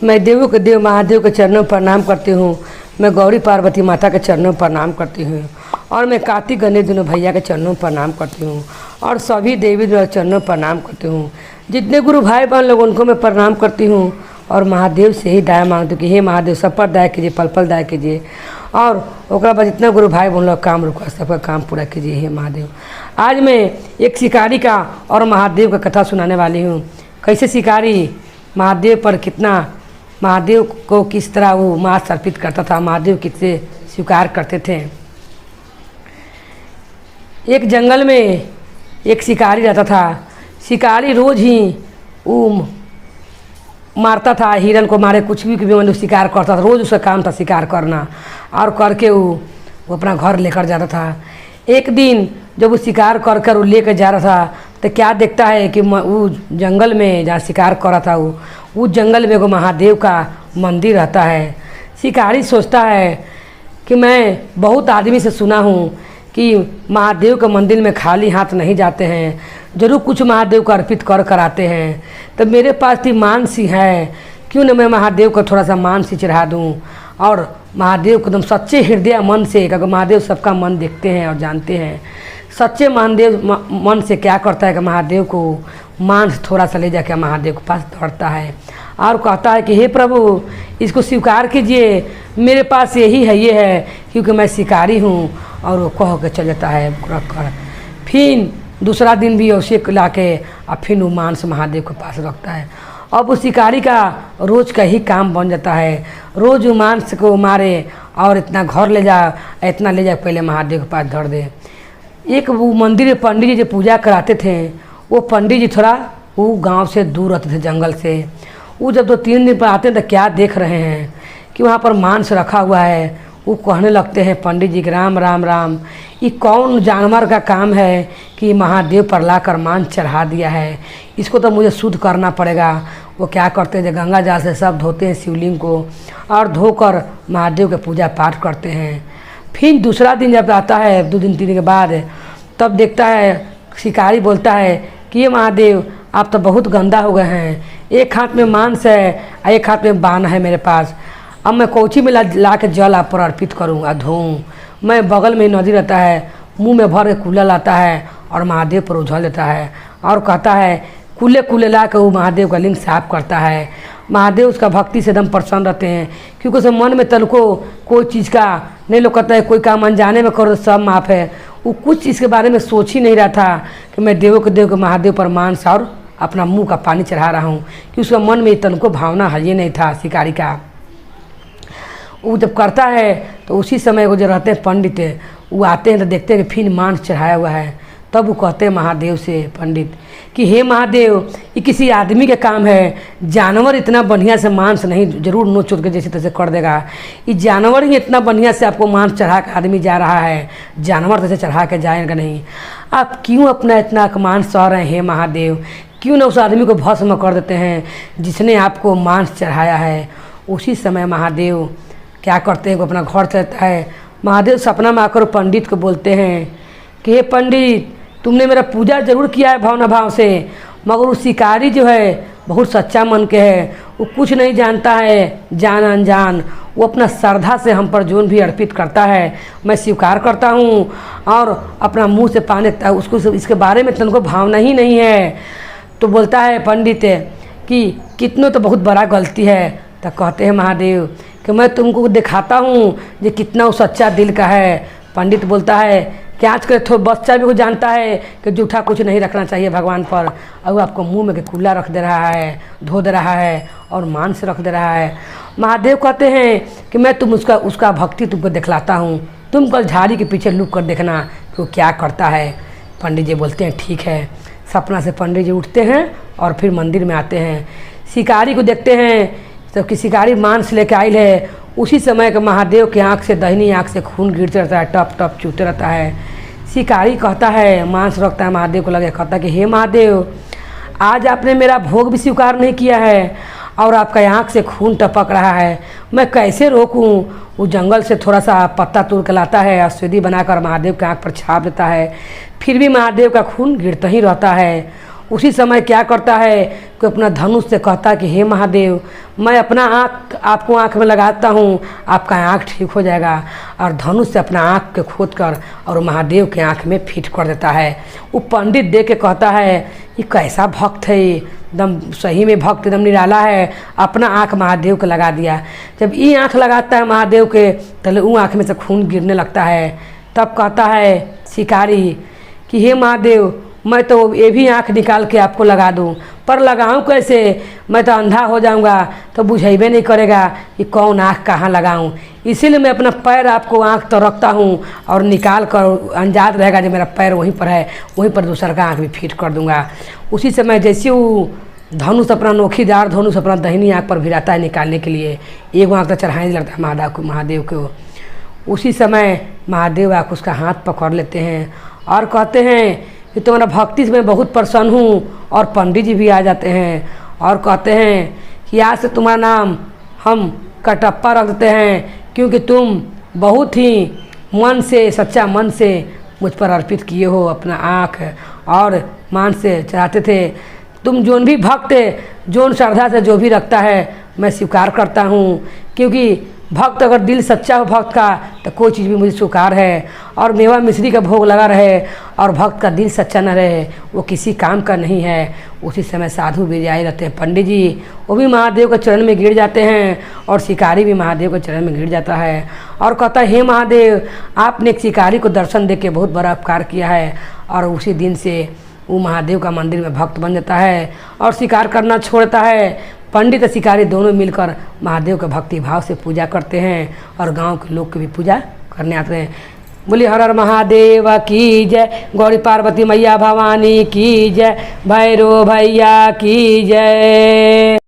मैं देवों के देव महादेव के चरणों पर प्रणाम करती हूँ। मैं गौरी पार्वती माता के चरणों पर प्रणाम करती हूँ और मैं कार्तिक गणेश दोनों भैया के चरणों पर प्रणाम करती हूँ और सभी देवी देवता के चरणों पर प्रणाम करती हूँ। जितने गुरु भाई बहन लोग उनको मैं प्रणाम करती हूँ और महादेव से ही दया मांगती हूँ कि हे महादेव सब पर दया कीजिए, पल पल दया कीजिए। और ओकरा बाद जितना गुरु भाई बहन लोग काम रुका सबका काम पूरा कीजिए हे महादेव। आज मैं एक शिकारी का और महादेव का कथा सुनाने वाली हूँ। कैसे शिकारी महादेव पर कितना, महादेव को किस तरह वो मांस अर्पित करता था, महादेव किससे स्वीकार करते थे। एक जंगल में एक शिकारी रहता था। शिकारी रोज़ ही वो मारता था, हिरन को मारे, कुछ भी मतलब शिकार करता था। रोज़ उसका काम था शिकार करना और करके वो अपना घर लेकर जाता था। एक दिन जब वो शिकार कर कर वो लेकर जा रहा था तो क्या देखता है कि वो जंगल में जहाँ शिकार कर रहा था वो जंगल में एगो महादेव का मंदिर रहता है। शिकारी सोचता है कि मैं बहुत आदमी से सुना हूँ कि महादेव के मंदिर में खाली हाथ नहीं जाते हैं, जरूर कुछ महादेव को अर्पित कर आते हैं। तो मेरे पास भी मांस ही है, क्यों न मैं महादेव को थोड़ा सा मांस ही चढ़ा दूँ। और महादेव को एकदम सच्चे हृदय मन से, क्योंकि महादेव सबका मन देखते हैं और जानते हैं, सच्चे महादेव मन से क्या करता है कि महादेव को मांस थोड़ा सा ले जाकर महादेव के पास दौड़ता है और कहता है कि हे प्रभु इसको स्वीकार कीजिए, मेरे पास यही है, ये है, क्योंकि मैं शिकारी हूँ। और वो कह के चल जाता है रख कर। फिर दूसरा दिन भी उसे ला के और फिर वो मांस महादेव के पास रखता है। अब उस शिकारी का रोज़ का ही काम बन जाता है, रोज़ वो मांस को मारे और इतना घर ले जा, इतना ले जा, पहले महादेव के पास धर दे। एक वो मंदिर में पंडित जी जो पूजा कराते थे, वो पंडित जी थोड़ा वो गांव से दूर रहते थे, जंगल से। वो जब 2-3 दिन पर आते हैं तो क्या देख रहे हैं कि वहाँ पर मांस रखा हुआ है। वो कहने लगते हैं पंडित जी के राम राम राम, ये कौन जानवर का काम है कि महादेव पर लाकर मांस चढ़ा दिया है, इसको तो मुझे शुद्ध करना पड़ेगा। वो क्या करते हैं, गंगा जल से सब धोते हैं शिवलिंग को और धोकर महादेव के पूजा पाठ करते हैं। फिर दूसरा दिन जब आता है 2 दिन 3 दिन के बाद, तब देखता है शिकारी बोलता है कि ये महादेव आप तो बहुत गंदा हो गए हैं, एक हाथ में मांस है और एक हाथ में बाण है मेरे पास। अब मैं कोची में ला के जल आप पर अर्पित करूँगा, धोऊँ। मैं बगल में नदी रहता है, मुंह में भर के कूला लाता है और महादेव पर उझल देता है और कहता है कूले कूले ला के वो महादेव का लिंग साफ करता है। महादेव उसका भक्ति से एकदम प्रसन्न रहते हैं, क्योंकि उसे मन में तनको कोई चीज़ का नहीं, लोग कहता है कोई काम अनजाने में करो तो सब माफ़ है। वो कुछ इसके बारे में सोच ही नहीं रहा था कि मैं देवों के देव के महादेव पर मांस और अपना मुंह का पानी चढ़ा रहा हूँ, कि उसका मन में तनको भावना है ये नहीं था शिकारी का। वो जब करता है तो उसी समय वो जो रहते हैं पंडित, वो आते हैं तो देखते हैं कि फिर मांस चढ़ाया हुआ है। तब वो कहते हैं महादेव से पंडित कि हे महादेव ये किसी आदमी का काम है, जानवर इतना बढ़िया से मांस नहीं जरूर नोच चोट के जैसे तैसे कर देगा, ये जानवर ही इतना बढ़िया से आपको मांस चढ़ा के आदमी जा रहा है, जानवर तैसे चढ़ा के जाएगा नहीं। आप क्यों अपना इतना मांस सह रहे हैं हे महादेव, क्यों ना उस आदमी को भस्म कर देते हैं जिसने आपको मांस चढ़ाया है। उसी समय महादेव क्या करते हैं, वो अपना घर चलता है। महादेव सपना में आकर पंडित को बोलते हैं कि हे पंडित तुमने मेरा पूजा जरूर किया है भावना भाव से, मगर वो शिकारी जो है बहुत सच्चा मन के है, वो कुछ नहीं जानता है जान अनजान, वो अपना श्रद्धा से हम पर जोन भी अर्पित करता है मैं स्वीकार करता हूँ और अपना मुंह से पानी देता है, उसको इसके बारे में तुमको भावना ही नहीं है। तो बोलता है पंडित कि कितनों तो बहुत बड़ा गलती है। तो कहते हैं महादेव कि मैं तुमको दिखाता हूँ जो कितना वो सच्चा दिल का है। पंडित बोलता है कि आजकल तो बच्चा भी को जानता है कि जूठा कुछ नहीं रखना चाहिए भगवान पर, और वो आपको मुंह में के कूला रख दे रहा है, धो दे रहा है और मांस रख दे रहा है। महादेव कहते हैं कि मैं उसका भक्ति तुमको दिखलाता हूँ, तुम कल झाड़ी के पीछे लुक कर देखना कि वो क्या करता है। पंडित जी बोलते हैं ठीक है। सपना से पंडित जी उठते हैं और फिर मंदिर में आते हैं। शिकारी को देखते हैं तो कि शिकारी मांस लेके आयल है। उसी समय के महादेव के आँख से, दाहिनी आँख से खून गिरते रहता है, टप टप चूते रहता है। शिकारी कहता है, मांस रखता है महादेव को लगे, कहता है कि हे महादेव आज आपने मेरा भोग भी स्वीकार नहीं किया है और आपका आँख से खून टपक रहा है, मैं कैसे रोकूं। वो जंगल से थोड़ा सा पत्ता तोड़ के लाता है, औषधि बनाकर महादेव के आँख पर छाप देता है, फिर भी महादेव का खून गिरता ही रहता है। उसी समय क्या करता है कि अपना धनुष से कहता है कि हे महादेव, मैं अपना आँख आपको आँख में लगाता हूँ, आपका आँख ठीक हो जाएगा। और धनुष से अपना आँख के खोद कर और महादेव के आँख में फिट कर देता है। वो पंडित देख के कहता है ये कैसा भक्त है, एकदम सही में भक्त एकदम निराला है, अपना आँख महादेव को लगा दिया। जब ये आँख लगाता है महादेव के तो वो आँख में से खून गिरने लगता है। तब कहता है शिकारी कि हे महादेव, मैं तो ये भी आँख निकाल के आपको लगा दूं, पर लगाऊं कैसे, मैं तो अंधा हो जाऊंगा तो बुझेबे नहीं करेगा कि कौन आँख कहाँ लगाऊं। इसीलिए मैं अपना पैर आपको आँख तो रखता हूं और निकाल कर अंजाद रहेगा जो मेरा पैर वहीं पर है, वहीं पर दूसरा का आँख भी फिट कर दूंगा। उसी समय जैसे वो धनुष अपना नोखीदार धनुष अपना दाहिनी आँख पर भिराता है निकालने के लिए, एक आँख तो चढ़ाने लगता है महादेव को। उसी समय महादेव आँख उसका हाथ पकड़ लेते हैं और कहते हैं कि तुम्हारा भक्ति से मैं बहुत प्रसन्न हूँ। और पंडित जी भी आ जाते हैं और कहते हैं कि आज से तुम्हारा नाम हम कटप्पा रख देते हैं, क्योंकि तुम बहुत ही मन से सच्चा मन से मुझ पर अर्पित किए हो अपना आँख और मान से चढ़ाते थे। तुम जोन भी भक्त जोन श्रद्धा से जो भी रखता है मैं स्वीकार करता हूँ, क्योंकि भक्त अगर दिल सच्चा हो भक्त का तो कोई चीज़ भी मुझे स्वीकार है। और मेवा मिश्री का भोग लगा रहे और भक्त का दिल सच्चा न रहे वो किसी काम का नहीं है। उसी समय साधु भी जाए रहते हैं, पंडित जी वो भी महादेव के चरण में गिर जाते हैं और शिकारी भी महादेव के चरण में गिर जाता है और कहता है हे महादेव, आपने एक शिकारी को दर्शन दे के बहुत बड़ा उपकार किया है। और उसी दिन से वो महादेव का मंदिर में भक्त बन जाता है और शिकार करना छोड़ता है। पंडित और शिकारी दोनों मिलकर महादेव के भक्ति भाव से पूजा करते हैं और गांव के लोग की भी पूजा करने आते हैं। बोली हर हर महादेव की जय, गौरी पार्वती मैया भवानी की जय, भैरव भैया की जय।